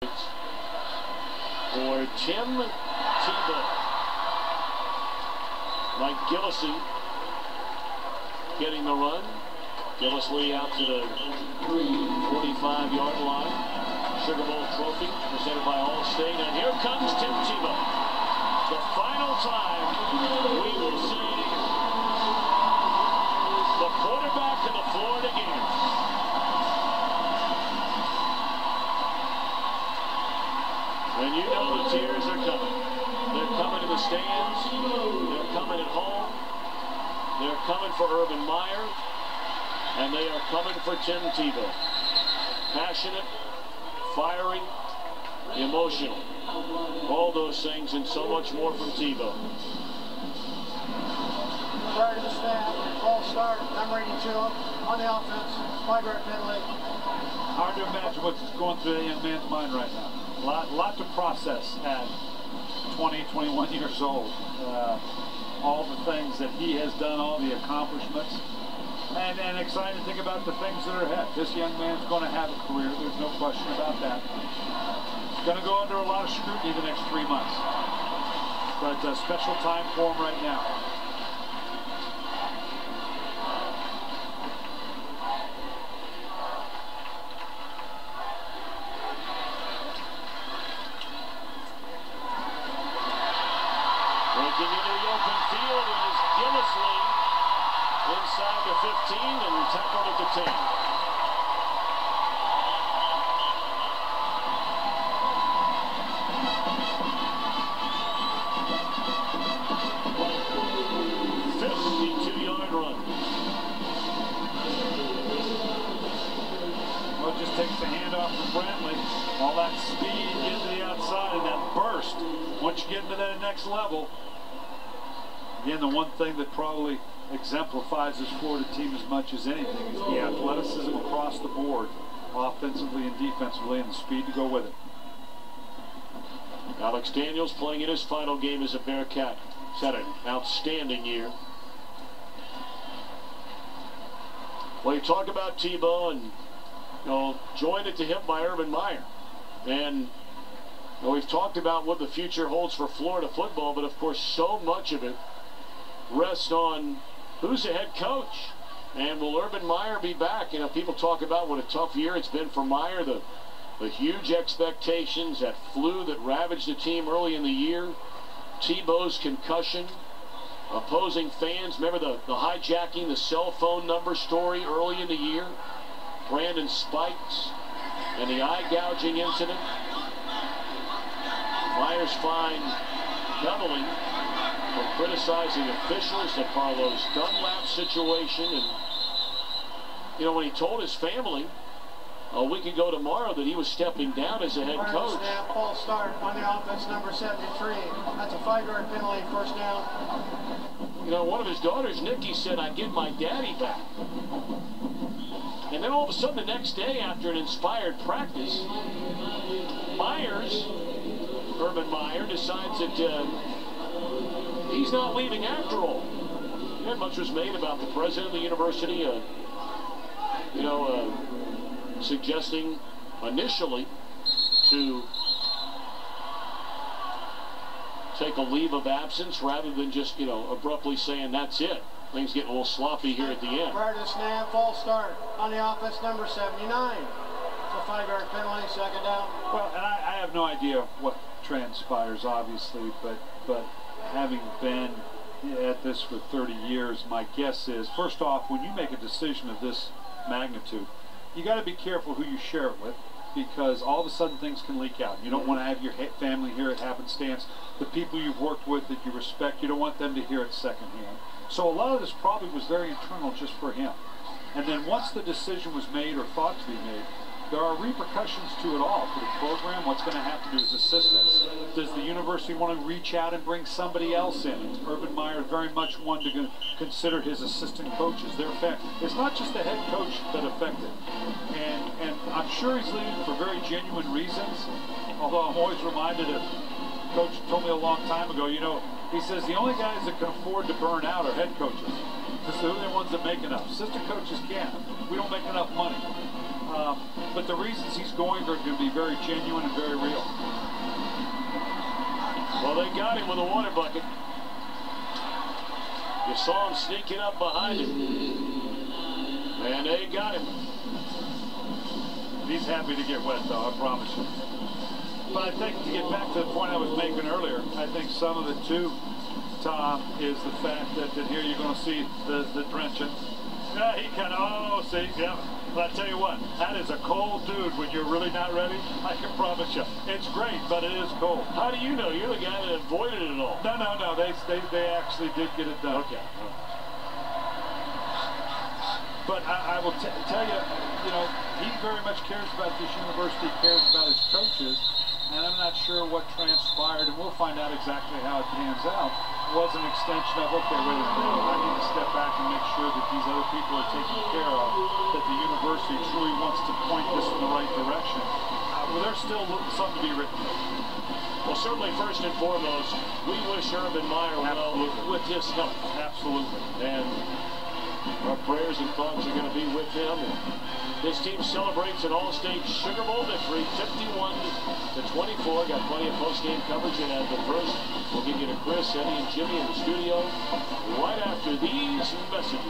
For Tim Tebow. Mike Gillislee getting the run. Gillislee out to the 45-yard line. Sugar Bowl trophy presented by Allstate. And here comes Tim Tebow. The final time we will see the quarterback of the Florida Gators. And you know the tears are coming. They're coming to the stands. They're coming at home. They're coming for Urban Meyer. And they are coming for Tim Tebow. Passionate, fiery, emotional. All those things and so much more from Tebow. Prior to the snap, false start, number 82 on the offense, 5-yard penalty. Hard to imagine what's going through that young man's mind right now. Lot to process at 20, 21 years old. All the things that he has done, all the accomplishments, and excited to think about the things that are ahead. This young man's going to have a career. There's no question about that. He's going to go under a lot of scrutiny the next 3 months. But a special time for him right now. Breaking into the open field is Gillislee inside the 15 and tackled at the 10. Well, it just takes the handoff from Brantley. All that speed into the outside and that burst. Once you get into that next level, again, the one thing that probably exemplifies this Florida team as much as anything is the athleticism across the board, offensively and defensively, and the speed to go with it. Alex Daniels playing in his final game as a Bearcat. He's had an outstanding year. Well, you talk about Tebow and, joined at the hip by Urban Meyer. And we've talked about what the future holds for Florida football, but of course so much of it rests on who's the head coach. And will Urban Meyer be back? People talk about what a tough year it's been for Meyer, the huge expectations, that flu that ravaged the team early in the year, Tebow's concussion, opposing fans. Remember the hijacking the cell phone number story early in the year? Brandon Spikes and the eye gouging incident. Meyer's fined doubling for criticizing officials, the Carlos Dunlap situation. And, when he told his family a week ago tomorrow that he was stepping down as a head coach. Snap, false start on the offense, number 73. That's a 5-yard penalty, first down. One of his daughters, Nikki, said, "I get my daddy back." And then all of a sudden the next day, after an inspired practice, Urban Meyer, decides that he's not leaving after all. And much was made about the president of the university, suggesting initially to take a leave of absence rather than just, abruptly saying that's it. Things getting a little sloppy here at the end. Prior to the snap, false start on the offense, number 79. It's a 5-yard penalty, second down. Well, and I have no idea what transpires, obviously, but having been at this for 30 years, my guess is, first off, when you make a decision of this magnitude, you got to be careful who you share it with, because all of a sudden things can leak out. You don't want to have your family hear it happenstance. The people you've worked with that you respect, you don't want them to hear it secondhand. So a lot of this probably was very internal just for him. And then once the decision was made or thought to be made, there are repercussions to it all for the program. What's going to have to do as assistants? Does the university want to reach out and bring somebody else in? Urban Meyer very much one to consider his assistant coaches. It's not just the head coach that affected. And I'm sure he's leaving for very genuine reasons, although I'm always reminded of, Coach told me a long time ago, he says the only guys that can afford to burn out are head coaches. Because they're the only ones that make enough. Assistant coaches can't. We don't make enough money. But the reasons he's going are going to be very genuine and very real. Well, they got him with a water bucket. You saw him sneaking up behind him. And they got him. He's happy to get wet, though, I promise you. But I think, to get back to the point I was making earlier, I think some of it, too, Tom, is the fact that here you're going to see the drenching. Yeah, he kind of, oh, see, yeah. But I tell you what, that is a cold dude when you're really not ready. I can promise you. It's great, but it is cold. How do you know? You're the guy that avoided it all. No. They actually did get it done. Okay. But I will tell you, he very much cares about this university, cares about his coaches, and I'm not sure what transpired, and we'll find out exactly how it pans out. It was an extension of, okay, wait a minute, I need to step back and make sure that these other people are taken care of, that the university truly wants to point this in the right direction. Well, there's still something to be written. Well, certainly, first and foremost, we wish Urban Meyer well with his health. Absolutely. And our prayers and thoughts are going to be with him. This team celebrates an All-State Sugar Bowl victory, 51-24. Got plenty of post-game coverage in the first. We'll get you to Chris, Eddie, and Jimmy in the studio right after these messages.